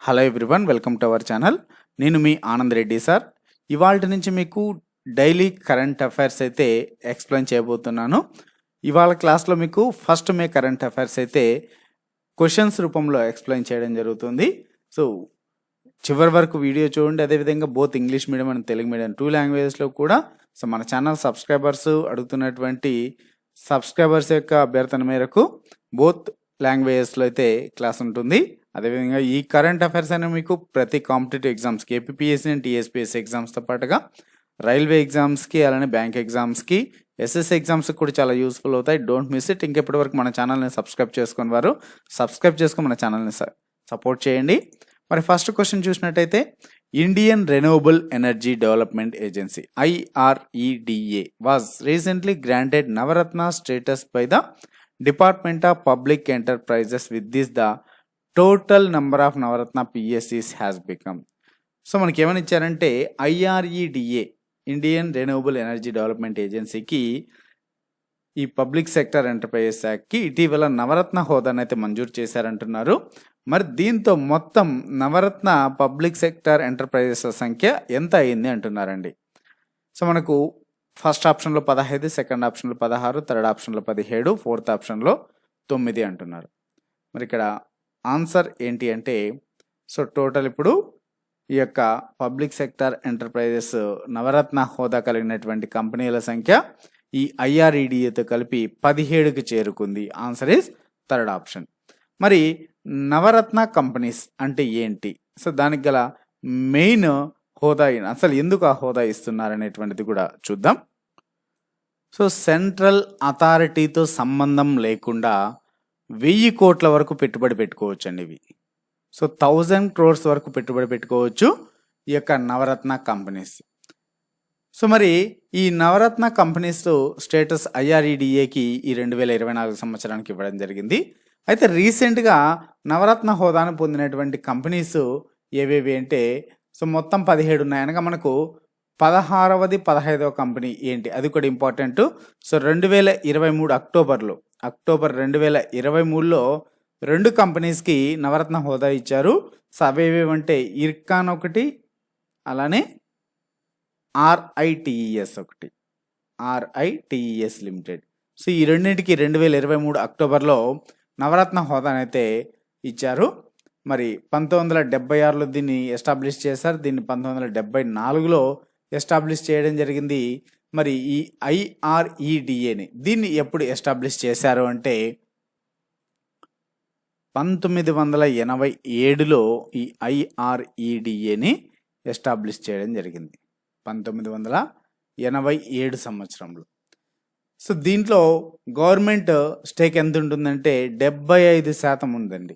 Hello everyone, welcome to our channel. నేను మీ Anand Reddy sir. ఇవాళ నుంచి మీకు డైలీ కరెంట్ అఫైర్స్ అయితే ఎక్స్ప్లెయిన్ చేయబోతున్నాను. ఇవాళ క్లాస్లో మీకు ఫస్ట్ మే కరెంట్ అఫైర్స్ అయితే క్వశ్చన్స్ రూపంలో ఎక్స్ప్లెయిన్ చేయడం జరుగుతుంది. సో చివరి వరకు వీడియో చూడండి. అదేవిధంగా both English medium and Telugu medium 2 లాంగ్వేజెస్లో కూడా సో మన ఛానల్ సబ్స్క్రైబర్స్ అడుగుతున్నటువంటి సబ్స్క్రైబర్స్ యొక్క అభ్యర్థన మేరకు బోత్ లాంగ్వేజెస్లో అయితే క్లాస్ ఉంటుంది. అదేవిధంగా ఈ కరెంట్ అఫైర్స్ అనేవి మీకు ప్రతి కాంపిటేటివ్ ఎగ్జామ్స్కి ఏపీపీఎస్సీ అండ్ టీఎస్పీఎస్సీ ఎగ్జామ్స్తో పాటుగా రైల్వే ఎగ్జామ్స్కి అలానే బ్యాంక్ ఎగ్జామ్స్కి ఎస్ఎస్సీ ఎగ్జామ్స్కి కూడా చాలా యూస్ఫుల్ అవుతాయి. Don't miss it. ఇంకెప్పటి వరకు మన ఛానల్ని సబ్స్క్రైబ్ చేసుకుని వారు సబ్స్క్రైబ్ చేసుకుని మన ఛానల్ని సపోర్ట్ చేయండి. మరి ఫస్ట్ క్వశ్చన్ చూసినట్టయితే Indian renewable energy development agency IREDA was recently granted Navratna status by the department of public enterprises with this the total number of Navratna PSCs has become. So మనకి ఏమని ఇచ్చారంటే IREDA Indian renewable energy development ఏజెన్సీకి ఈ public sector enterprises యాక్ట్కి ఇటీవల నవరత్న హోదాను అయితే మంజూరు చేశారంటున్నారు. మరి దీంతో మొత్తం నవరత్న పబ్లిక్ సెక్టర్ ఎంటర్ప్రైజెస్ సంఖ్య ఎంత అయింది అంటున్నారండి. సో మనకు ఫస్ట్ ఆప్షన్లో 15, సెకండ్ ఆప్షన్లో 16, థర్డ్ ఆప్షన్లో 17, ఫోర్త్ ఆప్షన్లో 9 అంటున్నారు. మరి ఇక్కడ ఆన్సర్ ఏంటి అంటే సో టోటల్ ఇప్పుడు ఈ యొక్క పబ్లిక్ సెక్టర్ ఎంటర్ప్రైజెస్ నవరత్న హోదా కలిగినటువంటి కంపెనీల సంఖ్య ఈ IREDAతో కలిపి 17కి చేరుకుంది. Answer is third option. మరి నవరత్న కంపెనీస్ అంటే ఏంటి, సో దానికి గల మెయిన్ హోదా అసలు ఎందుకు ఆ హోదా ఇస్తున్నారనేటువంటిది కూడా చూద్దాం. సో సెంట్రల్ అథారిటీతో సంబంధం లేకుండా 1000 కోట్ల వరకు పెట్టుబడి పెట్టుకోవచ్చు అండి ఇవి. సో 1000 crores వరకు పెట్టుబడి పెట్టుకోవచ్చు ఈ యొక్క నవరత్న కంపెనీస్. సో మరి ఈ నవరత్న కంపెనీస్ స్టేటస్ IREDAకి ఈ 2024 సంవత్సరానికి ఇవ్వడం జరిగింది. అయితే రీసెంట్గా నవరత్న హోదాను పొందినటువంటి కంపెనీస్ ఏవేవి అంటే సో మొత్తం 17 ఉన్నాయి. అనగా మనకు 16వది 15వ కంపెనీ ఏంటి అది కూడా ఇంపార్టెంట్. సో 2023 అక్టోబర్ 2023లో 2 కంపెనీస్కి నవరత్న హోదా ఇచ్చారు. సో అవేవేవంటే ఇర్కాన్ ఒకటి, అలానే RITES లిమిటెడ్. సో ఈ రెండింటికి 2023 అక్టోబర్లో నవరత్న హోదానైతే ఇచ్చారు. మరి 1976లో దీన్ని ఎస్టాబ్లిష్ చేశారు. దీన్ని 1974లో ఎస్టాబ్లిష్ చేయడం జరిగింది. మరి ఈ IREDAని దీన్ని ఎప్పుడు ఎస్టాబ్లిష్ చేశారు అంటే 1987లో ఈ IREDAని ఎస్టాబ్లిష్ చేయడం జరిగింది. 1987 సంవత్సరంలో. సో దీంట్లో గవర్నమెంట్ స్టేక్ ఎంత ఉంటుందంటే 75% ఉందండి.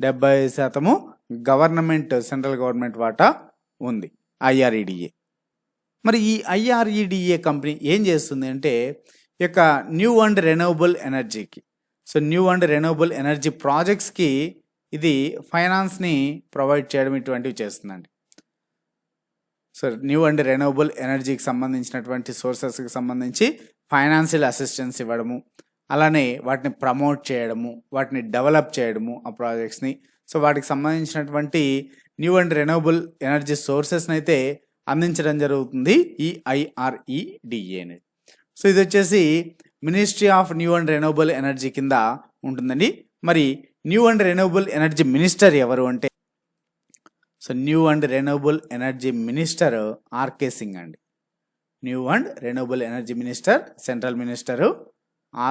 75% గవర్నమెంట్ సెంట్రల్ గవర్నమెంట్ వాటా ఉంది IREDA. మరి ఈ IREDA కంపెనీ ఏం చేస్తుంది అంటే ఈ యొక్క న్యూ అండ్ రెన్యూవబుల్ ఎనర్జీకి so new and renewable energy ప్రాజెక్ట్స్కి ఇది ఫైనాన్స్ని ప్రొవైడ్ చేయడం ఇటువంటివి చేస్తుందండి. సో న్యూ అండ్ రెన్యూవబుల్ ఎనర్జీకి సంబంధించినటువంటి సోర్సెస్కి సంబంధించి ఫైనాన్షియల్ అసిస్టెన్స్ ఇవ్వడము, అలానే వాటిని ప్రమోట్ చేయడము, వాటిని డెవలప్ చేయడము ఆ ప్రాజెక్ట్స్ని. సో వాటికి సంబంధించినటువంటి న్యూ అండ్ రెన్యూవబుల్ ఎనర్జీ సోర్సెస్ని అయితే అందించడం జరుగుతుంది ఈ IREDA అనేది. సో ఇది వచ్చేసి ministry of new and renewable energy కింద ఉంటుందండి. మరి new and renewable energy minister ఎవరు అంటే so new and renewable energy minister RK Singh అండి. New and renewable energy minister central minister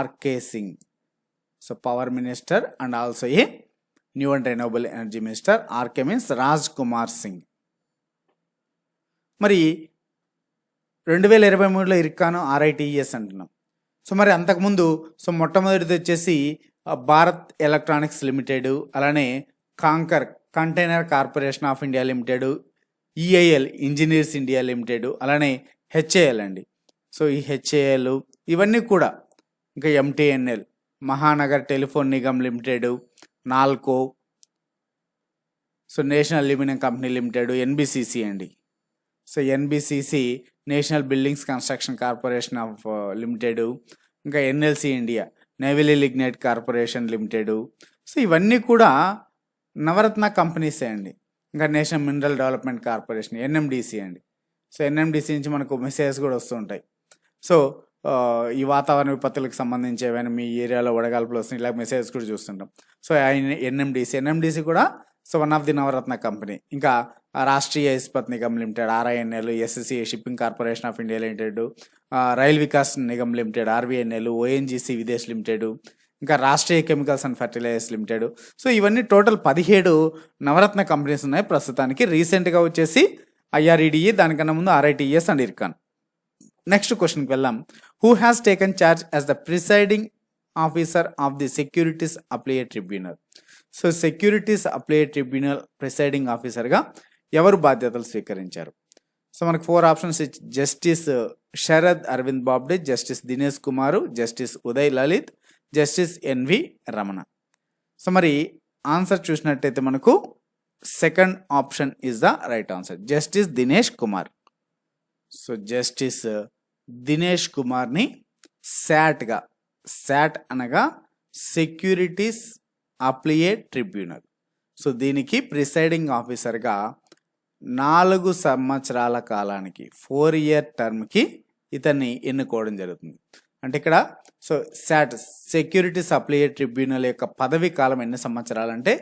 RK Singh. So power minister and also a new and renewable energy minister. RK means Raj Kumar Singh. మరి 2023లో ఇర్కాను RITES అంటున్నాం. So మరి అంతకుముందు so మొట్టమొదటిది వచ్చేసి Bharat electronics limited, అలానే container corporation of India limited, EIL engineers India limited, అలానే HAL అండి. So ఈ HAL ఇవన్నీ కూడా ఇంకా MTNL Mahanagar telephone Nigam limited, NALCO, so national aluminium company limited, NBCC అండి. So NBCC national buildings construction corporation of limited, ఇంకా NLC India navy lignite corporation limited. So ఇవన్నీ కూడా నవరత్న కంపెనీసే అండి. ఇంకా national mineral development corporation NMDC అండి. సో ఎన్ఎండిసి నుంచి మనకు messages కూడా వస్తూ ఉంటాయి. సో ఈ వాతావరణ విపత్తులకు సంబంధించి ఏమైనా మీ ఏరియాలో వడగాల్పులు వస్తున్నాయి ఇలా మెసేజెస్ కూడా చూస్తుంటాం. సో ఎన్ఎండిసి కూడా so one of the Navratna company. ఇంకా Rashtriya Ispat Nigam limited RINL, SSC shipping corporation of India limited, rail Vikas Nigam limited RVNL, ONGC Videsh limited, ఇంకా Rashtriya chemicals and fertilizers limited. So ఇవన్నీ టోటల్ 17 నవరత్న కంపెనీస్ ఉన్నాయి ప్రస్తుతానికి. రీసెంట్గా వచ్చేసి ఐఆర్ఈడిఈ, దానికన్నా ముందు ఆర్ఐటిఎస్ అండ్ ఇర్కాన్. నెక్స్ట్ క్వశ్చన్కి వెళ్దాం. Who has taken charge as the presiding officer of the securities applied tribunal? So securities applied tribunal presiding ఆఫీసర్గా ఎవరు బాధ్యతలు స్వీకరించారు? సో మనకు 4 options. Justice Sharad Arvind Bobde, justice Dinesh Kumar, justice Uday Lalit, justice NV Ramana. So మరి ఆన్సర్ చూసినట్టయితే మనకు second option is the right answer, justice Dinesh Kumar. So justice Dinesh కుమార్ని శాట్గా, శాట్ అనగా సెక్యూరిటీస్ అప్లైడ్ ట్రిబ్యునల్, సో దీనికి ప్రిసైడింగ్ ఆఫీసర్గా 4 సంవత్సరాల కాలానికి 4 ఇయర్ టర్మ్కి ఇతన్ని ఎన్నుకోవడం జరుగుతుంది. అంటే ఇక్కడ so SAT securities applied tribunal యొక్క పదవి కాలం ఎన్ని సంవత్సరాలు అంటే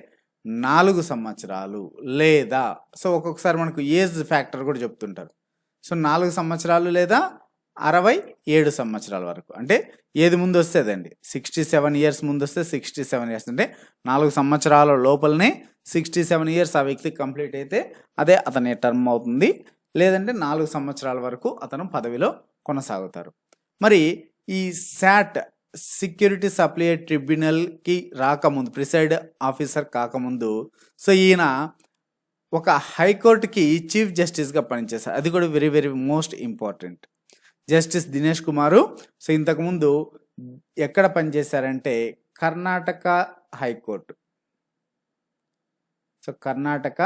4 సంవత్సరాలు, లేదా సో ఒక్కొక్కసారి మనకు ఏజ్ ఫ్యాక్టర్ కూడా చెప్తుంటారు. సో 4 సంవత్సరాలు లేదా 67 సంవత్సరాల వరకు, అంటే ఏది ముందు వస్తే అదండి. 67 ఇయర్స్ ముందు వస్తే 67 ఇయర్స్, అంటే 4 సంవత్సరాల లోపలనే 67 ఇయర్స్ ఆ వ్యక్తి కంప్లీట్ అయితే అదే అతని టర్మ్ అవుతుంది. లేదంటే 4 సంవత్సరాల వరకు అతను పదవిలో కొనసాగుతారు. మరి ఈ శాట్ సెక్యూరిటీస్ అప్లైడ్ ట్రిబ్యునల్కి రాకముందు, ప్రిసైడ్ ఆఫీసర్ కాకముందు, సో ఈయన ఒక హైకోర్టుకి చీఫ్ జస్టిస్గా పనిచేశారు. అది కూడా very very most important. Justice Dinesh Kumar so ఇంతకుముందు ఎక్కడ పనిచేశారంటే Karnataka high court. So Karnataka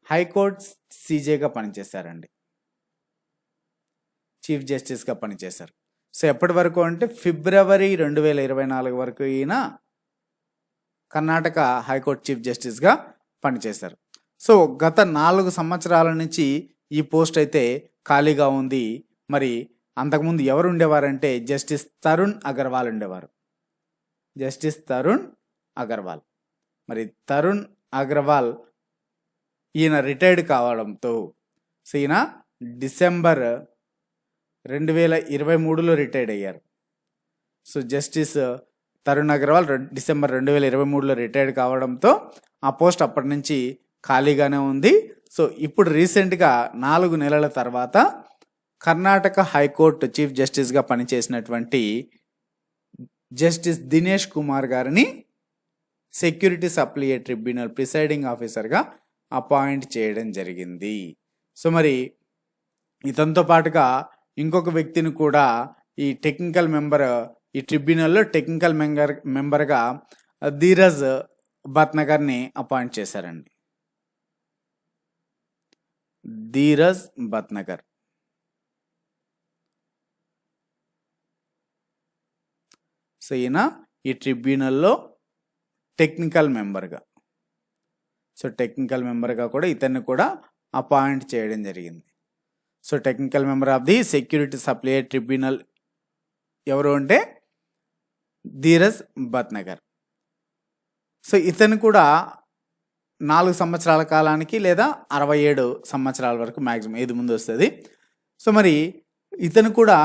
high court సీజేగా పనిచేశారండి, చీఫ్ జస్టిస్గా పనిచేశారు. సో ఎప్పటి వరకు అంటే ఫిబ్రవరి 2024 వరకు ఈయన కర్ణాటక హైకోర్టు చీఫ్ జస్టిస్గా పనిచేశారు. సో గత 4 సంవత్సరాల నుంచి ఈ పోస్ట్ అయితే ఖాళీగా ఉంది. మరి అంతకుముందు ఎవరు ఉండేవారంటే జస్టిస్ తరుణ్ అగర్వాల్ ఉండేవారు, జస్టిస్ తరుణ్ అగర్వాల్. మరి తరుణ్ అగర్వాల్ ఈయన రిటైర్డ్ కావడంతో సో ఈయన డిసెంబర్ 2023లో రిటైర్డ్ అయ్యారు. So justice Tarun Agarwal December 2023లో రిటైర్డ్ కావడంతో ఆ పోస్ట్ అప్పటి నుంచి ఖాళీగానే ఉంది. సో ఇప్పుడు రీసెంట్గా 4 నెలల తర్వాత కర్ణాటక హైకోర్టు చీఫ్ జస్టిస్గా పనిచేసినటువంటి జస్టిస్ దినేష్ కుమార్ గారిని సెక్యూరిటీస్ అప్లైడ్ ట్రిబ్యునల్ ప్రిసైడింగ్ ఆఫీసర్గా అపాయింట్ చేయడం జరిగింది. సో మరి ఇతనితో పాటుగా ఇంకొక వ్యక్తిని కూడా ఈ టెక్నికల్ మెంబర్, ఈ ట్రిబ్యునల్లో టెక్నికల్ మెంబర్గా ధీరజ్ భట్నగర్ని అపాయింట్ చేశారండి. ధీరజ్ భట్నగర్. సో ఈయన ఈ ట్రిబ్యునల్లో టెక్నికల్ మెంబర్గా, సో టెక్నికల్ మెంబర్గా కూడా ఇతన్ని కూడా అపాయింట్ చేయడం జరిగింది. So technical member of the securities applied tribunal ఎవరు అంటే ధీరజ్ భట్నగర్. సో ఇతను కూడా 4 సంవత్సరాల కాలానికి లేదా 67 సంవత్సరాల వరకు మ్యాక్సిమం ఏది ముందు వస్తుంది. సో మరి ఇతను కూడా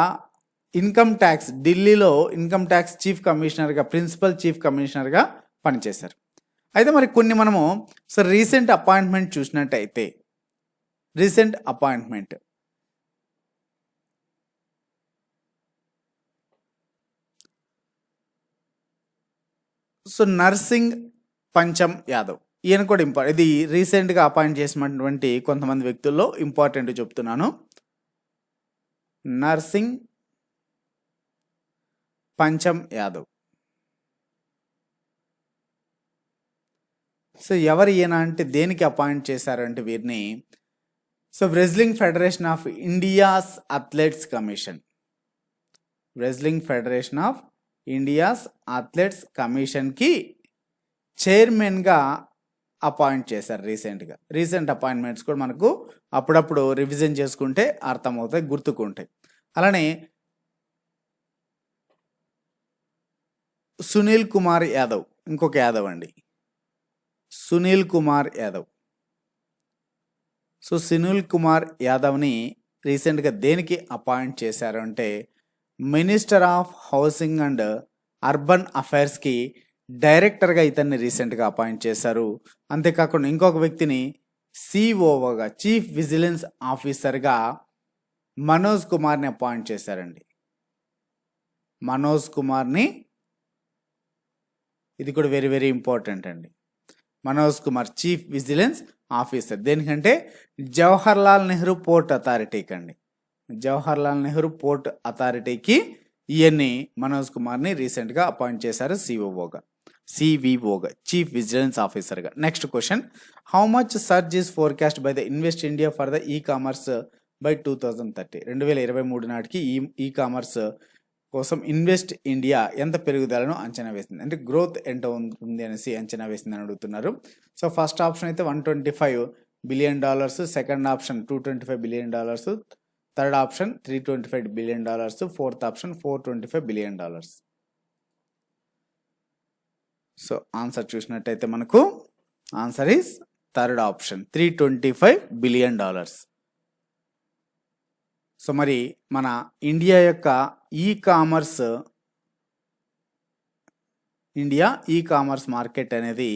ఇన్కమ్ ట్యాక్స్, ఢిల్లీలో ఇన్కమ్ ట్యాక్స్ చీఫ్ కమిషనర్గా, ప్రిన్సిపల్ చీఫ్ కమిషనర్గా పనిచేశారు. అయితే మరి కొన్ని మనము సో రీసెంట్ అపాయింట్మెంట్ చూసినట్టయితే, recent appointment so Narsing Pancham Yadav, ఈయన కూడా ఇంపార్టెంట్. ఇది రీసెంట్గా అపాయింట్ చేసినటువంటి కొంతమంది వ్యక్తుల్లో ఇంపార్టెంట్ చెప్తున్నాను. నర్సింగ్ పంచమ్ యాదవ్. సో ఎవరు ఈయన అంటే దేనికి అపాయింట్ చేశారంటే వీరిని so wrestling federation of India's athletes commission, wrestling federation of India's athletes కమిషన్కి చైర్మన్గా అపాయింట్ చేశారు రీసెంట్గా. రీసెంట్ అపాయింట్మెంట్స్ కూడా మనకు అప్పుడప్పుడు రివిజన్ చేసుకుంటే అర్థమవుతాయి, గుర్తుకుంటాయి. అలానే సునీల్ కుమార్ యాదవ్, ఇంకొక యాదవ్ అండి, సునీల్ కుమార్ యాదవ్. సో సునీల్ కుమార్ యాదవ్ని రీసెంట్గా దేనికి అపాయింట్ చేశారు అంటే minister of housing and urban అఫైర్స్కి డైరెక్టర్గా ఇతన్ని రీసెంట్గా అపాయింట్ చేశారు. అంతేకాకుండా ఇంకొక వ్యక్తిని సిఓఓగా, చీఫ్ విజిలెన్స్ ఆఫీసర్గా మనోజ్ కుమార్ని అపాయింట్ చేశారండి. మనోజ్ కుమార్ని, ఇది కూడా వెరీ వెరీ ఇంపార్టెంట్ అండి. Manoj Kumar chief vigilance officer దేనికంటే జవహర్లాల్ నెహ్రూ పోర్ట్ అథారిటీకి అండి. జవహర్లాల్ నెహ్రూ పోర్ట్ అథారిటీకి ఈయన్ని మనోజ్ కుమార్ని రీసెంట్గా అపాయింట్ చేశారు సివిఓగా, చీఫ్ విజిలెన్స్ ఆఫీసర్గా. Next question, how much surge is forecast by the invest India for the e commerce by 2030? 2023 నాటికి ఈ కామర్స్ కోసం ఇన్వెస్ట్ ఇండియా ఎంత పెరుగుదలను అంచనా వేసింది, అంటే గ్రోత్ ఎంత ఉంది అనేసి అంచనా వేసిందని అడుగుతున్నారు. సో ఫస్ట్ ఆప్షన్ అయితే $125 billion, second option $225 billion, third option $325 billion, fourth option $425 billion. So answer చూసినట్టయితే మనకు answer is third option $325 billion. So మరి మన ఇండియా యొక్క ఈ కామర్స్ మార్కెట్ అనేది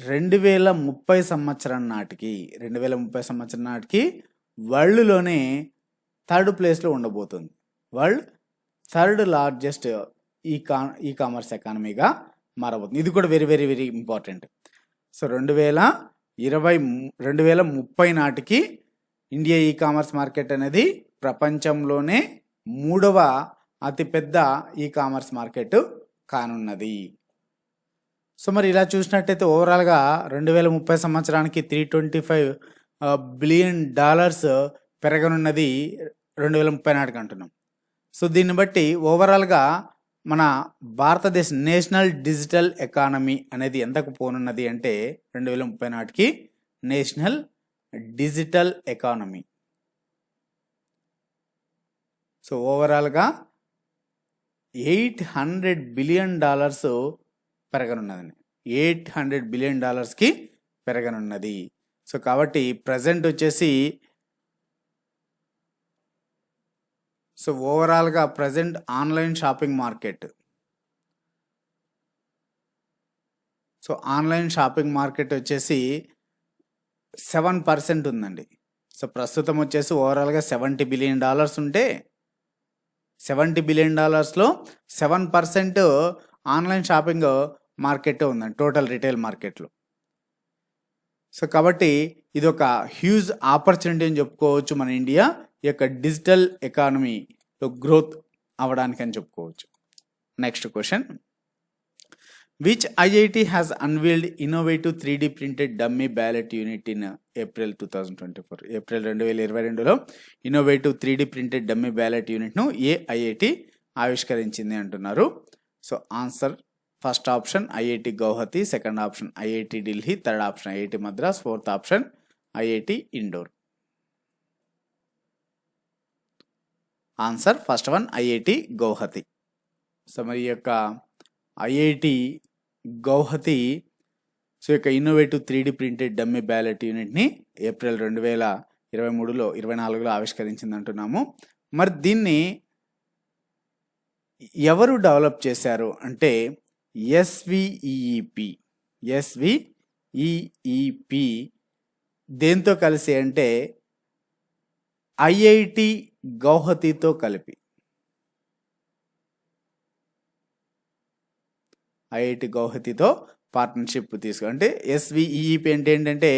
2030 సంవత్సరం నాటికి వరల్డ్లోనే థర్డ్ ప్లేస్లో ఉండబోతుంది. World third largest e commerce ఎకానమీగా మారబోతుంది. ఇది కూడా very very very important. So 2030 నాటికి ఇండియా ఈ కామర్స్ మార్కెట్ అనేది ప్రపంచంలోనే 3వ అతిపెద్ద ఈ కామర్స్ మార్కెట్ కానున్నది. సో మరి ఇలా చూసినట్టయితే ఓవరాల్గా 2030 సంవత్సరానికి $325 బిలియన్ పెరగనున్నది 2030 నాటికి అంటున్నాం. సో దీన్ని బట్టి ఓవరాల్గా మన భారతదేశ నేషనల్ డిజిటల్ ఎకానమీ అనేది ఎంతకు పోనున్నది అంటే 2030 నాటికి నేషనల్ డిజిటల్ ఎకానమీ. సో ఓవరాల్గా $800 బిలియన్ పెరగనున్నదండి. $800 బిలియన్ పెరగనున్నది. సో కాబట్టి ప్రజెంట్ వచ్చేసి సో ఓవరాల్గా present online shopping market, so online shopping market వచ్చేసి 7% ఉందండి. సో ప్రస్తుతం వచ్చేసి ఓవరాల్గా $70 బిలియన్ ఉంటే $70 బిలియన్ 7% ఆన్లైన్ షాపింగ్ మార్కెట్ ఉందండి టోటల్ రిటైల్ మార్కెట్లో. సో కాబట్టి ఇది ఒక హ్యూజ్ ఆపర్చునిటీ అని చెప్పుకోవచ్చు మన ఇండియా యొక్క డిజిటల్ ఎకానమీలో గ్రోత్ అవ్వడానికి అని చెప్పుకోవచ్చు. Next question, which IIT has unveiled innovative 3D printed dummy ballot unit in April 2024? April 2022లో innovative 3D printed dummy ballot యూనిట్ను ఏ ఐఐటి ఆవిష్కరించింది అంటున్నారు. So answer first option IIT Guwahati, second option IIT Delhi, third option IIT Madras, fourth option IIT Indore. Answer first one IIT Guwahati. So మరి ఈ యొక్క IIT Guwahati so యొక్క innovative 3D printed dummy ballot యూనిట్ని April 2024లో ఆవిష్కరించింది అంటున్నాము. మరి దీన్ని ఎవరు డెవలప్ చేశారు అంటే ఎస్విఈపి దేంతో కలిసి అంటే ఐఐటి గౌహతితో కలిపి, ఐఐటి గౌహతితో పార్ట్నర్షిప్ అంటే ఎస్విఈపి అంటే ఏంటంటే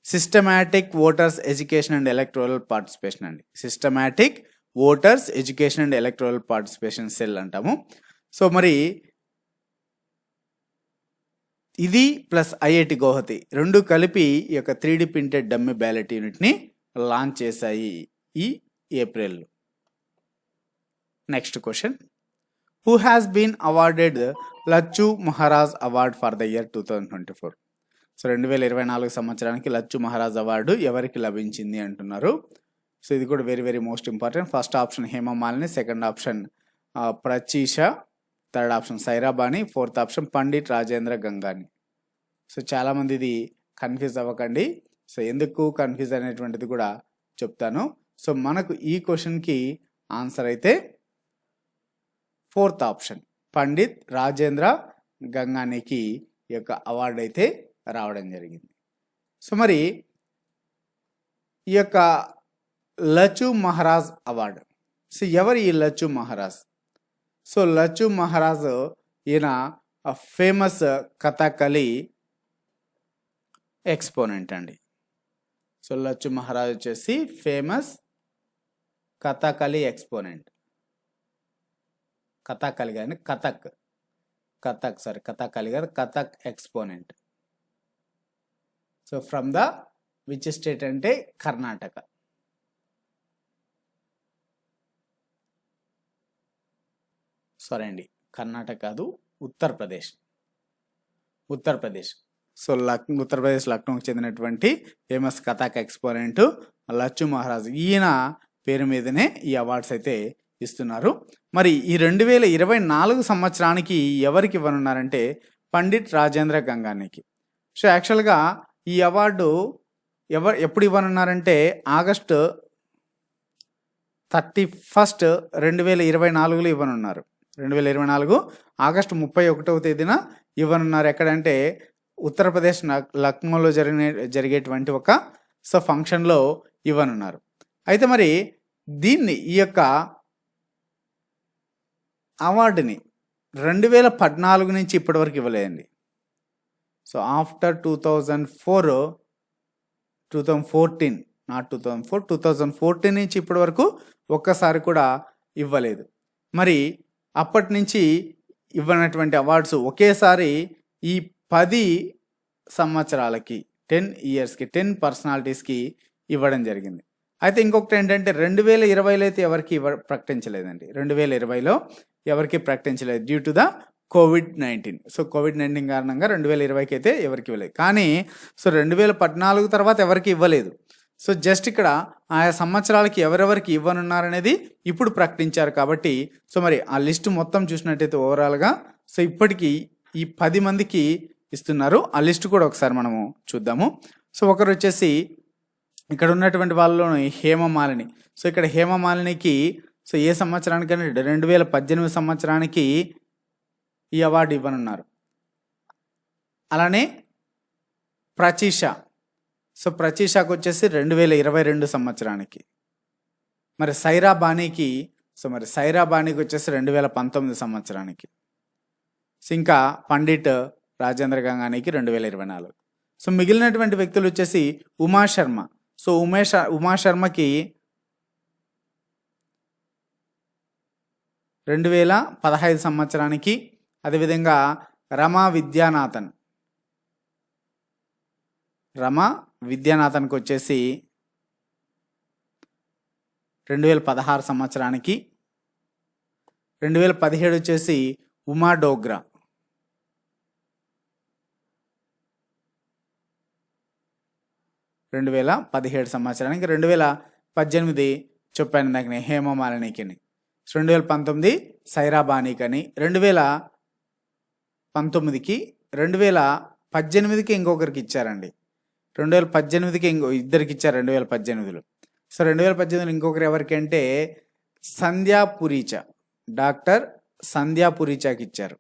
systematic voters education and electoral participation అండి. Systematic voters education and electoral participation cell అంటాము. సో మరి ఇది ప్లస్ ఐఐటి గౌహతి రెండు కలిపి ఈ యొక్క 3D ప్రింటెడ్ డమ్మీ బ్యాలెట్ యూనిట్ని లాంచ్ చేశాయి ఈ April. Next question, who has been awarded Lachhu Maharaj award for the year 2024? So 2024 సంవత్సరానికి లచ్చు మహారాజ్ అవార్డు ఎవరికి లభించింది అంటున్నారు. సో ఇది కూడా very very most important. First option Hema Malini, second option ప్రచీష, third option సైరాబాని, fourth option Pandit Rajendra గంగాని. So చాలామంది ఇది కన్ఫ్యూజ్ అవ్వకండి. సో ఎందుకు కన్ఫ్యూజ్ అనేటువంటిది కూడా చెప్తాను. సో మనకు ఈ క్వశ్చన్కి ఆన్సర్ అయితే ఫోర్త్ ఆప్షన్ పండిత్ రాజేంద్ర గంగానికి ఈ యొక్క అవార్డు అయితే రావడం జరిగింది. సో మరి ఈ యొక్క లచ్చు మహారాజ్ అవార్డు, సో ఎవరు ఈ లచ్చు మహారాజ్? సో లచ్చు మహారాజ్ ఈయన ఫేమస్ కథకళి ఎక్స్పోనెంట్ అండి. సో లచ్చు మహారాజ్ వచ్చేసి ఫేమస్ కథకళి ఎక్స్పోనెంట్. కథకళి కానీ కథకళి కాదు, Kathak exponent. So from the which state అంటే కర్ణాటక. సారీ అండి, కర్ణాటక కాదు, ఉత్తరప్రదేశ్. సో ఉత్తరప్రదేశ్ లక్నోకి చెందినటువంటి ఫేమస్ కథక్ ఎక్స్పోనెంట్ లచ్చు మహారాజ్. ఈయన పేరు మీదనే ఈ అవార్డ్స్ అయితే ఇస్తున్నారు. మరి ఈ 2024 సంవత్సరానికి ఎవరికి ఇవ్వనున్నారంటే పండిట్ రాజేంద్ర గంగానికి. సో యాక్చువల్గా ఈ అవార్డు ఎప్పుడు ఇవ్వనున్నారంటే ఆగస్టు 31 2024లో ఇవ్వనున్నారు. 2024 ఆగస్టు 31వ తేదీన ఇవ్వనున్నారు. ఎక్కడంటే ఉత్తరప్రదేశ్ లక్నోలో జరిగేటువంటి ఒక ఫంక్షన్లో ఇవ్వనున్నారు. అయితే మరి దీన్ని ఈ యొక్క అవార్డుని 2014 నుంచి ఇప్పటి వరకు ఇవ్వలేదండి. సో ఆఫ్టర్ 2014 నుంచి ఇప్పటి వరకు ఒక్కసారి కూడా ఇవ్వలేదు. మరి అప్పటి నుంచి ఇవ్వనటువంటి అవార్డ్స్ ఒకేసారి ఈ 10 సంవత్సరాలకి 10 ఇయర్స్కి 10 పర్సనాలిటీస్కి ఇవ్వడం జరిగింది. అయితే ఇంకొకటి ఏంటంటే 2020లో అయితే ఎవరికి ప్రకటించలేదండి. 2020లో ఎవరికి ప్రకటించలేదు due to the COVID-19. So COVID-19 కారణంగా 2020కి అయితే ఎవరికి ఇవ్వలేదు. కానీ సో 2014 తర్వాత ఎవరికి ఇవ్వలేదు. సో జస్ట్ ఇక్కడ ఆయా సంవత్సరాలకి ఎవరెవరికి ఇవ్వనున్నారనేది ఇప్పుడు ప్రకటించారు. కాబట్టి సో మరి ఆ లిస్ట్ మొత్తం చూసినట్టయితే ఓవరాల్గా సో ఇప్పటికీ ఈ 10 మందికి ఇస్తున్నారు. ఆ లిస్ట్ కూడా ఒకసారి మనము చూద్దాము. సో ఒకరు వచ్చేసి ఇక్కడ ఉన్నటువంటి వాళ్ళలో హేమమాలిని. సో ఇక్కడ హేమమాలినికి సో ఏ సంవత్సరానికైనా 2018 సంవత్సరానికి ఈ అవార్డు ఇవ్వనున్నారు. అలానే ప్రచీష. సో ప్రచీషకు వచ్చేసి 2022 సంవత్సరానికి. మరి సైరాబానికి వచ్చేసి 2019 సంవత్సరానికి. సో ఇంకా పండిట్ రాజేంద్ర గంగానికి 2024. సో మిగిలినటువంటి వ్యక్తులు వచ్చేసి ఉమాశర్మ. సో ఉమాశర్మకి 2015 సంవత్సరానికి. అదేవిధంగా రమా విద్యానాథన్కి వచ్చేసి 2016 సంవత్సరానికి. 2017 వచ్చేసి ఉమా డోగ్రా. 2017 సంవత్సరానికి. 2018 చెప్పాను ఇందాక హేమమాలినికి. 2019 సైరాబానీకని. 2019కి 2018కి ఇంకొకరికి ఇచ్చారండి. 2018కి ఇద్దరికి ఇచ్చారు 2018లో. సో 2018లో ఇంకొకరు ఎవరికి అంటే డాక్టర్ సంధ్యా పురీచాకి ఇచ్చారు.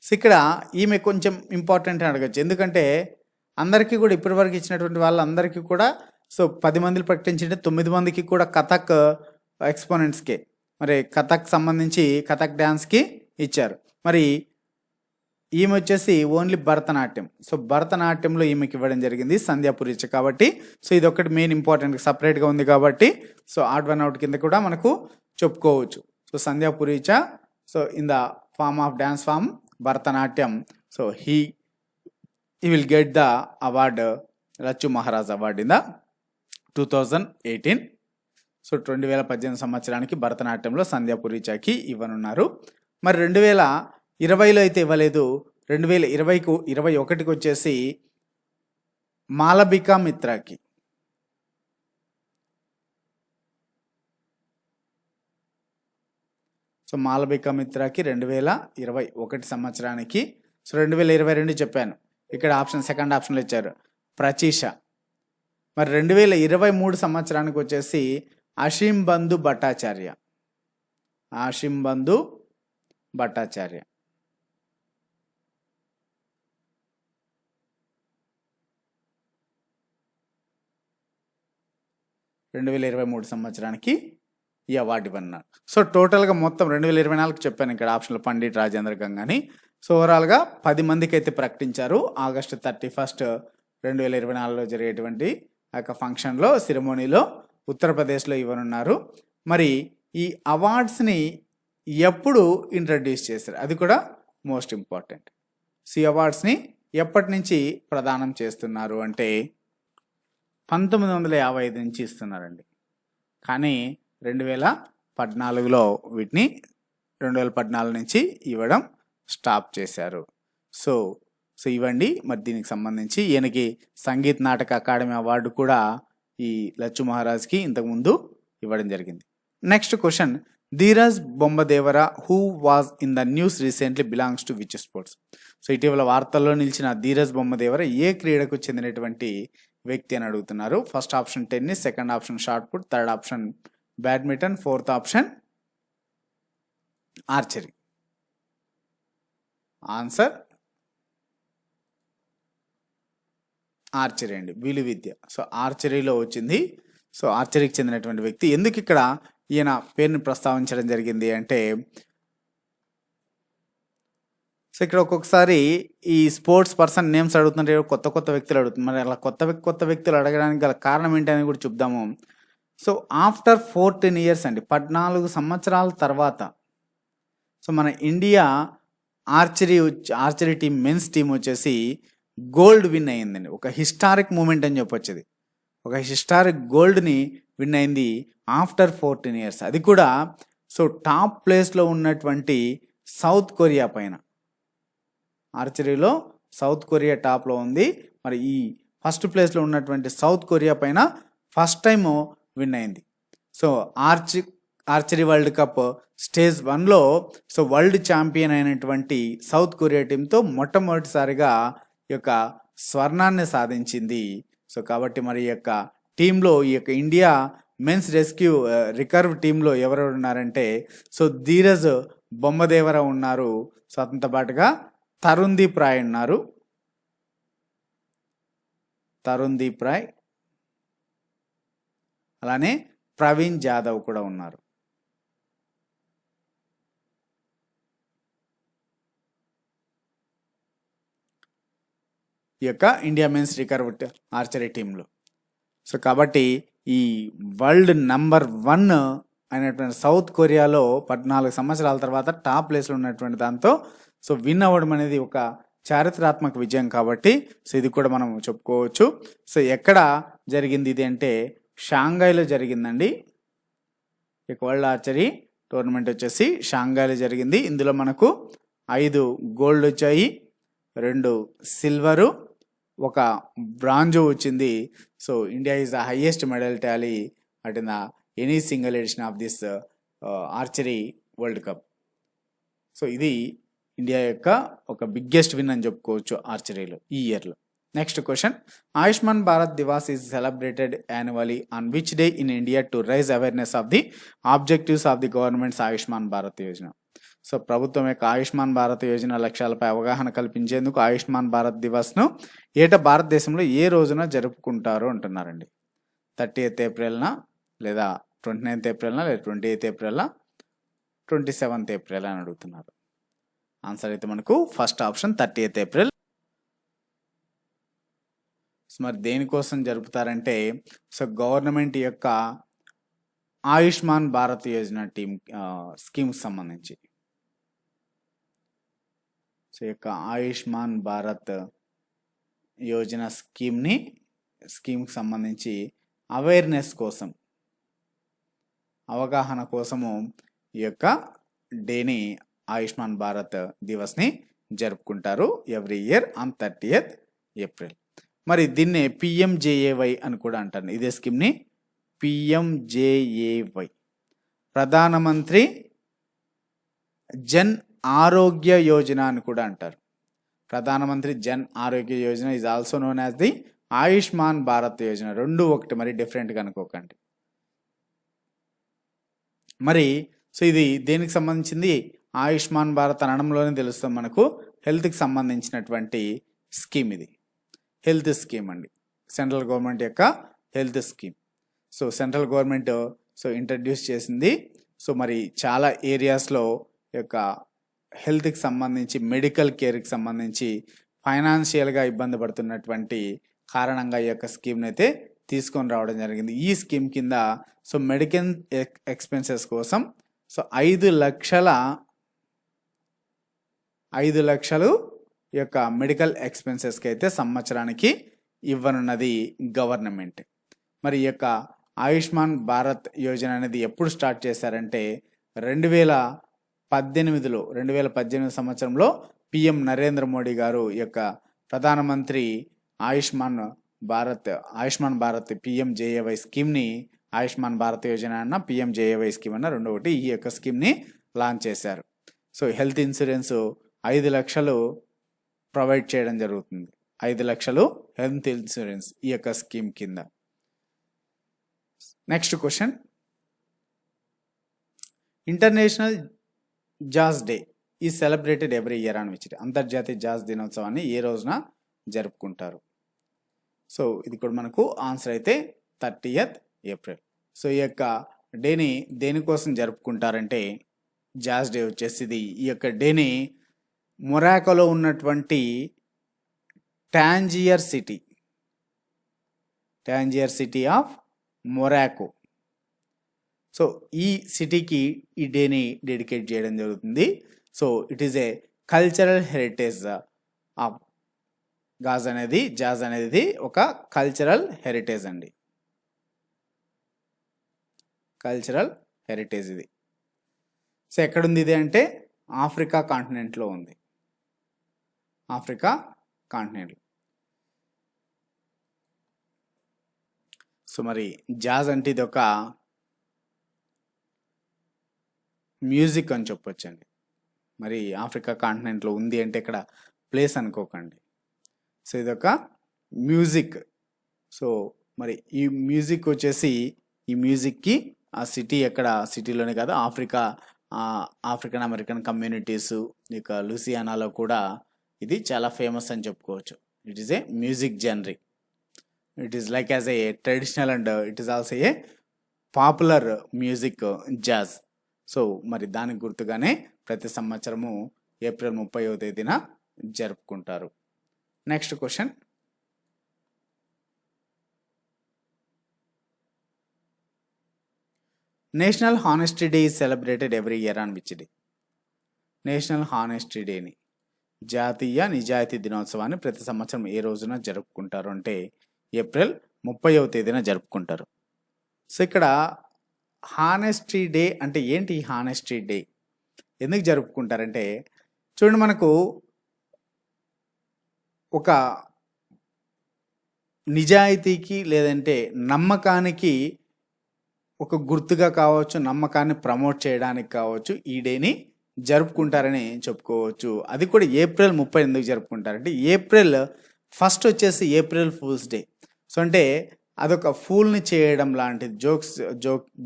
సో ఇక్కడ ఈమె కొంచెం ఇంపార్టెంట్ అని అడగచ్చు. ఎందుకంటే అందరికీ కూడా ఇప్పటివరకు ఇచ్చినటువంటి వాళ్ళందరికీ కూడా సో 10 మందిని ప్రకటించింటే 9 మందికి కూడా కథక్ ఎక్స్పోనెంట్స్కే మరి కథక్ సంబంధించి కథక్ డ్యాన్స్కి ఇచ్చారు. మరి ఈమె వచ్చేసి ఓన్లీ భరతనాట్యం. సో భరతనాట్యంలో ఈమెకి ఇవ్వడం జరిగింది సంధ్యా పురీచ. కాబట్టి సో ఇది ఒకటి మెయిన్ ఇంపార్టెంట్ సపరేట్గా ఉంది కాబట్టి సో ఆడ్ వన్ అవుట్ కింద కూడా మనకు చెప్పుకోవచ్చు. So Sandhya Purecha so in the form of dance form Bharatanatyam. So he will get the award Lacchu Maharaj award in the 2018. So 2018 సంవత్సరానికి భరతనాట్యంలో సంధ్యా పురీచాకి ఇవ్వనున్నారు. మరి 2020లో అయితే ఇవ్వలేదు. 2021కి వచ్చేసి మాలవికా మిత్రాకి. సో మాలవికా మిత్రాకి 2021 సంవత్సరానికి. సో 2022 చెప్పాను. ఇక్కడ సెకండ్ ఆప్షన్లో ఇచ్చారు ప్రచీష. మరి 2023 సంవత్సరానికి వచ్చేసి అషీం బంధు భట్టాచార్య. అషీం బంధు భట్టాచార్య. సంవత్సరానికి ఈ అవార్డు ఇవ్వన్నారు. సో టోటల్గా మొత్తం 2024 చెప్పాను ఇక్కడ ఆప్షన్లో పండిట్ రాజేంద్ర గంగాని. సో ఓవరాల్గా 10 మందికి అయితే ప్రకటించారు. ఆగస్టు 31, 2024లో జరిగేటువంటి ఆ యొక్క ఫంక్షన్లో, సెరమోనీలో ఉత్తరప్రదేశ్లో ఇవ్వనున్నారు. మరి ఈ అవార్డ్స్ని ఎప్పుడు ఇంట్రడ్యూస్ చేశారు, అది కూడా మోస్ట్ ఇంపార్టెంట్. సో ఈ అవార్డ్స్ని ఎప్పటి నుంచి ప్రదానం చేస్తున్నారు అంటే 1955 నుంచి ఇస్తున్నారండి. కానీ 2014లో వీటిని 2014 నుంచి ఇవ్వడం స్టాప్ చేశారు. సో ఇవ్వండి. మరి దీనికి సంబంధించి ఈయనకి సంగీత్ నాటక అకాడమీ అవార్డు కూడా ఈ లచ్చు మహారాజ్కి ఇంతకుముందు ఇవ్వడం జరిగింది. Next question, Dheeraj Bommadevara who was in the news recently belongs to which sports? So ఇటీవల వార్తల్లో నిలిచిన ధీరజ్ బొమ్మదేవర ఏ క్రీడకు చెందినటువంటి వ్యక్తి అని అడుగుతున్నారు. First option tennis, second option shot put, third option badminton, fourth option archery. Answer archery అండి, విలు విద్య. సో ఆర్చరీలో వచ్చింది. సో ఆర్చరీకి చెందినటువంటి వ్యక్తి. ఎందుకు ఇక్కడ ఈయన పేరుని ప్రస్తావించడం జరిగింది అంటే, సో ఇక్కడ ఒక్కొక్కసారి ఈ స్పోర్ట్స్ పర్సన్ నేమ్స్ అడుగుతుంటే కొత్త వ్యక్తులు అడుగుతుంది. మరి అలా కొత్త వ్యక్తులు అడగడానికి గల కారణం ఏంటని కూడా చెప్దాము. సో ఆఫ్టర్ 14 ఇయర్స్ అండి, 14 సంవత్సరాల తర్వాత సో మన India archery team, men's team వచ్చేసి గోల్డ్ విన్ అయ్యిందండి. ఒక హిస్టారిక్ మూమెంట్ అని చెప్పొచ్చు. ఇది ఒక హిస్టారిక్ గోల్డ్ని విన్ అయింది ఆఫ్టర్ 14 ఇయర్స్. అది కూడా సో టాప్ ప్లేస్లో ఉన్నటువంటి సౌత్ కొరియా పైన. ఆర్చరీలో సౌత్ కొరియా టాప్లో ఉంది. మరి ఈ ఫస్ట్ ప్లేస్లో ఉన్నటువంటి సౌత్ కొరియా పైన ఫస్ట్ టైం విన్ అయింది. So archery world cup stage 1లో సో వరల్డ్ ఛాంపియన్ అయినటువంటి సౌత్ కొరియా టీంతో మొట్టమొదటిసారిగా ఈ యొక్క స్వర్ణాన్ని సాధించింది. సో కాబట్టి మరి ఈ యొక్క టీంలో, ఈ యొక్క ఇండియా మెన్స్ రికర్వ్ టీంలో ఎవరెవరు ఉన్నారంటే సో ధీరజ్ బొమ్మదేవర ఉన్నారు. సో అతనితో పాటుగా తరుణ్దీప్ రాయ్ ఉన్నారు. తరుణ్దీప్ రాయ్, అలానే ప్రవీణ్ జాదవ్ కూడా ఉన్నారు. ఈ యొక్క ఇండియా మెన్స్ రికర్వ్ ఆర్చరీ టీంలో. సో కాబట్టి ఈ వరల్డ్ నంబర్ 1 అయినటువంటి సౌత్ కొరియాలో 14 సంవత్సరాల తర్వాత టాప్ ప్లేస్లో ఉన్నటువంటి దాంతో సో విన్ అవ్వడం అనేది ఒక చారిత్రాత్మక విజయం. కాబట్టి సో ఇది కూడా మనం చెప్పుకోవచ్చు. సో ఎక్కడ జరిగింది ఇది అంటే షాంఘైలో జరిగిందండి. ఇక వరల్డ్ ఆర్చరీ టోర్నమెంట్ వచ్చేసి షాంఘైలో జరిగింది. ఇందులో మనకు 5 గోల్డ్ వచ్చాయి, 2 సిల్వరు, 1 బ్రాంజో వచ్చింది. So India is the highest medal tally at in the any single edition of this archery world cup. So ఇది ఇండియా యొక్క ఒక బిగ్గెస్ట్ విన్ అని చెప్పుకోవచ్చు ఆర్చరీలో ఈ ఇయర్లో. Next question, Ayushman Bharat Diwas is celebrated annually on which day in India to raise awareness of the objectives of the government's Ayushman Bharat Yojana? So ప్రభుత్వం యొక్క ఆయుష్మాన్ భారత్ యోజన లక్ష్యాలపై అవగాహన కల్పించేందుకు ఆయుష్మాన్ భారత్ దివస్ను ఏటా భారతదేశంలో ఏ రోజున జరుపుకుంటారు అంటున్నారండి. 30th ఏప్రిల్నా, లేదా 29th ఏప్రిల్నా, లేదా 28th ఏప్రిల్నా, 27th ఏప్రిల్ అని అడుగుతున్నారు. ఆన్సర్ అయితే మనకు ఫస్ట్ ఆప్షన్ 30th ఏప్రిల్. మరి దేనికోసం జరుపుతారంటే సో గవర్నమెంట్ యొక్క ఆయుష్మాన్ భారత్ యోజన స్కీమ్కి సంబంధించి. సో యొక్క ఆయుష్మాన్ భారత్ యోజన స్కీమ్కి సంబంధించి అవేర్నెస్ కోసం, అవగాహన కోసము ఈ యొక్క డేని ఆయుష్మాన్ భారత్ దివస్ని జరుపుకుంటారు every year on 30th April. మరి దీన్నే పిఎంజేఏవై అని కూడా అంటారు. ఇదే స్కీమ్ని పిఎంజేఏవై, ప్రధానమంత్రి జన్ ఆరోగ్య యోజన అని కూడా అంటారు. ప్రధానమంత్రి జన్ ఆరోగ్య Yojana is also known as the Ayushman Bharat Yojana. రెండు ఒకటి, మరి డిఫరెంట్గా అనుకోకండి. మరి సో ఇది దేనికి సంబంధించింది? ఆయుష్మాన్ భారత్ అనడంలోనే తెలుస్తాం మనకు, హెల్త్కి సంబంధించినటువంటి స్కీమ్. ఇది హెల్త్ స్కీమ్ అండి, సెంట్రల్ గవర్నమెంట్ యొక్క health scheme. So central government introduce చేసింది. సో మరి చాలా ఏరియాస్లో యొక్క హెల్త్కి సంబంధించి, మెడికల్ కేర్కి సంబంధించి ఫైనాన్షియల్గా ఇబ్బంది పడుతున్నటువంటి కారణంగా ఈ యొక్క స్కీమ్ని అయితే తీసుకొని రావడం జరిగింది. ఈ స్కీమ్ కింద మెడికల్ ఎక్స్పెన్సెస్ కోసం 5 లక్షలు యొక్క మెడికల్ ఎక్స్పెన్సెస్కి అయితే సంవత్సరానికి ఇవ్వనున్నది గవర్నమెంట్. మరి ఈ యొక్క ఆయుష్మాన్ భారత్ యోజన అనేది ఎప్పుడు స్టార్ట్ చేశారంటే 2018 సంవత్సరంలో పిఎం నరేంద్ర మోడీ గారు ఈ యొక్క ప్రధానమంత్రి ఆయుష్మాన్ భారత్ పిఎంజేఏవై స్కీమ్ని, ఆయుష్మాన్ భారత్ యోజన అన్న పిఎంజేఏవై స్కీమ్ అన్న రెండు ఒకటి, ఈ యొక్క స్కీమ్ని లాంచ్ చేశారు. హెల్త్ ఇన్సూరెన్స్ 5 లక్షలు ప్రొవైడ్ చేయడం జరుగుతుంది. 5 లక్షలు హెల్త్ ఇన్సూరెన్స్ ఈ యొక్క స్కీమ్ కింద. Next question, international jazz day is celebrated every year అని విచ్ డే? అంతర్జాతీయ జాజ్ దినోత్సవాన్ని ఏ రోజున జరుపుకుంటారు? ఇది కూడా మనకు ఆన్సర్ అయితే 30th ఏప్రిల్. ఈ యొక్క డేని దేనికోసం జరుపుకుంటారంటే, జాజ్ డే వచ్చేసి ఈ యొక్క డేని మొరాకోలో ఉన్నటువంటి టాంజియర్ సిటీ ఆఫ్ మొరాకో, ఈ సిటీకి ఈ డేని డెడికేట్ చేయడం జరుగుతుంది. It is a cultural heritage of jazz అనేది ఒక కల్చరల్ హెరిటేజ్ అండి, కల్చరల్ హెరిటేజ్ ఇది. ఎక్కడుంది ఇది అంటే ఆఫ్రికా కాంటినెంట్లో ఉంది, ఆఫ్రికా కాంటినెంట్లో. మరి జాజ్ అంటే ఇది ఒక మ్యూజిక్ అని చెప్పొచ్చండి. మరి ఆఫ్రికా కాంటినెంట్లో ఉంది అంటే ఇక్కడ ప్లేస్ అనుకోకండి. ఇది ఒక మ్యూజిక్. మరి ఈ మ్యూజిక్ వచ్చేసి, ఈ మ్యూజిక్కి ఆ సిటీ ఎక్కడ, సిటీలోనే కాదు, ఆఫ్రికన్ అమెరికన్ కమ్యూనిటీస్ ఇక లూసియానాలో కూడా ఇది చాలా ఫేమస్ అని చెప్పుకోవచ్చు. It is a music genre. It is like as a traditional and it is also a popular music jazz. మరి దానికి గుర్తుగానే ప్రతి సంవత్సరము ఏప్రిల్ 30వ తేదీన జరుపుకుంటారు. Next question, national honesty day is celebrated every year on which day? National honesty డేని, జాతీయ నిజాయితీ దినోత్సవాన్ని ప్రతి సంవత్సరం ఏ రోజున జరుపుకుంటారు అంటే ఏప్రిల్ 30వ తేదీన జరుపుకుంటారు. ఇక్కడ హానెస్టీ డే అంటే ఏంటి? హానెస్టీ డే ఎందుకు జరుపుకుంటారంటే, చూడండి, మనకు ఒక నిజాయితీకి లేదంటే నమ్మకానికి ఒక గుర్తుగా కావచ్చు, నమ్మకాన్ని ప్రమోట్ చేయడానికి కావచ్చు, ఈ డేని జరుపుకుంటారని చెప్పుకోవచ్చు. అది కూడా ఏప్రిల్ 30 ఎందుకు జరుపుకుంటారంటే, ఏప్రిల్ 1 వచ్చేసి ఏప్రిల్ ఫూల్స్ డే. అంటే అదొక ఫూల్ని చేయడం లాంటిది,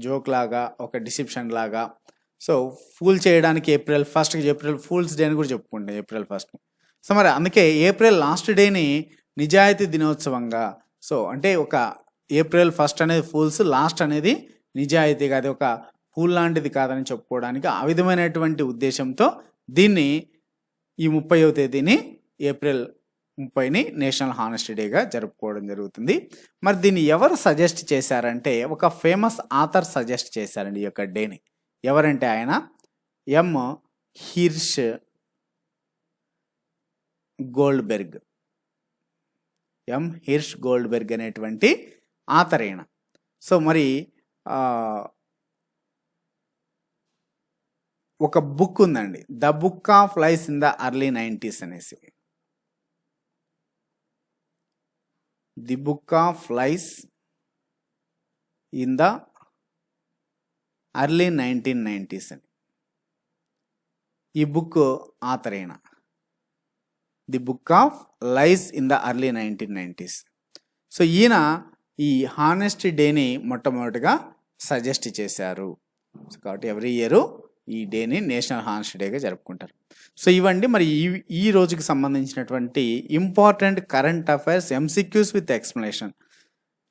జోక్ లాగా, ఒక డిసిప్షన్ లాగా. ఫూల్ చేయడానికి ఏప్రిల్ 1 ఏప్రిల్ ఫూల్స్ డే అని కూడా చెప్పుకుంటాం, ఏప్రిల్ 1. మరి అందుకే ఏప్రిల్ లాస్ట్ డేని నిజాయితీ దినోత్సవంగా, అంటే ఒక ఏప్రిల్ 1 అనేది ఫూల్స్, లాస్ట్ అనేది నిజాయితీగా, అది ఒక ఫూల్ లాంటిది కాదని చెప్పుకోవడానికి ఆ విధమైనటువంటి ఉద్దేశంతో దీన్ని ఈ 30వ తేదీని ఏప్రిల్ 30ని నేషనల్ హానెస్టీ డేగా జరుపుకోవడం జరుగుతుంది. మరి దీన్ని ఎవరు సజెస్ట్ చేశారంటే, ఒక ఫేమస్ ఆథర్ సజెస్ట్ చేశారండి ఈ యొక్క డేని. ఎవరంటే ఆయన ఎం హిర్ష్ గోల్డ్బెర్గ్ అనేటువంటి ఆథర్ అయిన. మరి ఒక బుక్ ఉందండి, the book of lies in the early 90s అనేసి. The book of lies in the early 1990s అని. ఈ బుక్ ఆథర్ అయిన the book of lies in the early 1990s. So ఈయన ఈ హానెస్టీ డేని మొట్టమొదటిగా సజెస్ట్ చేశారు. సో కాబట్టి ఎవ్రీ ఇయర్ ఈ డేని నేషనల్ హానెస్టీ డేగా జరుపుకుంటారు. సో ఇవండి మరి ఈ రోజుకి సంబంధించినటువంటి important current affairs MCQs with explanation.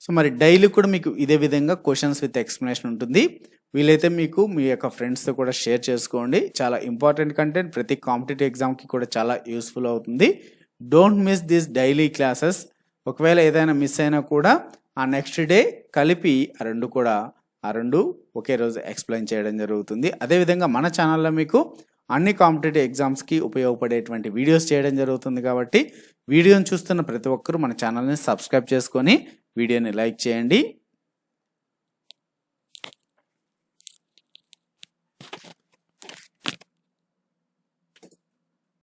So మరి డైలీ కూడా మీకు ఇదే విధంగా క్వశ్చన్స్ విత్ ఎక్స్ప్లెనేషన్ ఉంటుంది. వీలైతే మీకు మీ యొక్క ఫ్రెండ్స్తో కూడా షేర్ చేసుకోండి. చాలా ఇంపార్టెంట్ కంటెంట్, ప్రతి కాంపిటేటివ్ ఎగ్జామ్కి కూడా చాలా యూస్ఫుల్ అవుతుంది. Don't miss this daily classes. ఒకవేళ ఏదైనా మిస్ అయినా కూడా ఆ నెక్స్ట్ డే కలిపి ఆ రెండు ఒకే రోజు ఎక్స్ప్లెయిన్ చేయడం జరుగుతుంది. అదేవిధంగా మన ఛానల్లో మీకు అన్ని కాంపిటేటివ్ ఎగ్జామ్స్కి ఉపయోగపడేటువంటి వీడియోస్ చేయడం జరుగుతుంది. కాబట్టి వీడియోని చూస్తున్న ప్రతి ఒక్కరూ మన ఛానల్ని సబ్స్క్రైబ్ చేసుకొని వీడియోని లైక్ చేయండి.